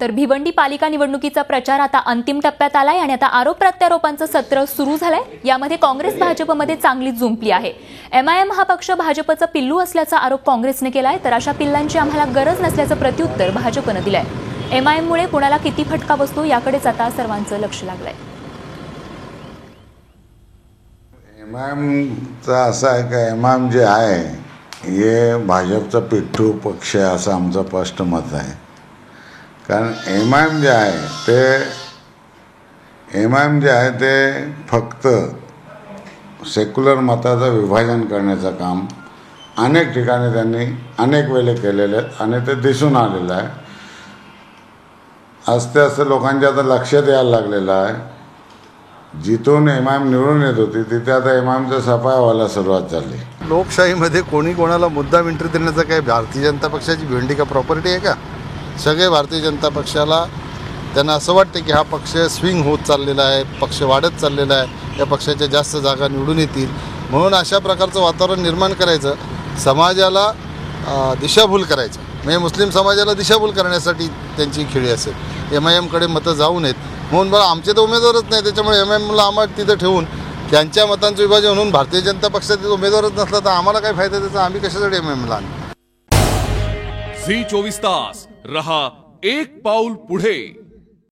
तर भिवंडी पालिका निवडणुकीचा प्रचार आता अंतिम टप्प्यात आलाय आणि आता आरोप प्रत्यारोपांचं सत्र सुरू झालंय। यामध्ये काँग्रेस भाजपमध्ये चांगली जुंपली आहे। एमआयएम हा पक्ष भाजपचा पिल्लू असल्याचा आरोप काँग्रेसने केलाय, तर अशा पिल्लांची आम्हाला गरज नसल्याचं प्रत्युत्तर भाजपनं दिलंय। एमआयएममुळे कोणाला किती फटका बसतो याकडेच आता सर्वांचं लक्ष लागलंय। एमआयएमचा असं आहे का एमआयएम जे आहे हे भाजपचा पिट्ठू पक्ष आहे असं आमचं स्पष्ट मत आहे। कारण एमआयएम जे आहे ते फक्त सेक्युलर मताचं विभाजन करण्याचं काम अनेक ठिकाणी त्यांनी अनेक वेळे केलेले आहेत आणि ते दिसून आलेलं आहे। आस्ते आस्ते लोकांच्या आता लक्षात यायला लागलेलं आहे। जिथून एमआयएम निवडून येत होती तिथे आता एमआयएमचा सफाया व्हायला सुरुवात झाली। लोकशाहीमध्ये कोणी कोणाला मुद्दाम एंट्री देण्याचं काय भारतीय जनता पक्षाची भिवंडी का प्रॉपर्टी आहे का? सगळे भारतीय जनता पक्षाला त्यांना असं वाटतं की हा पक्ष स्विंग होत चाललेला आहे, पक्ष वाढत चाललेला आहे, या पक्षाच्या जास्त जागा निवडून येतील म्हणून अशा प्रकारचं वातावरण निर्माण करायचं, समाजाला दिशाभूल करायचं, म्हणजे मुस्लिम समाजाला दिशाभूल करण्यासाठी त्यांची खेळी असेल। एमआयएमकडे मतं जाऊ नयेत म्हणून बरं आमचे तर उमेदवारच नाही, त्याच्यामुळे एमआयएमला आम्हाला तिथं ठेवून त्यांच्या मतांचं विभाजन होऊन भारतीय जनता पक्षाचा उमेदवारच नसला तर आम्हाला काय फायदा त्याचा? आम्ही कशासाठी एमआयएमला आणू? झी 24 तास रहा एक पाऊल पुढे।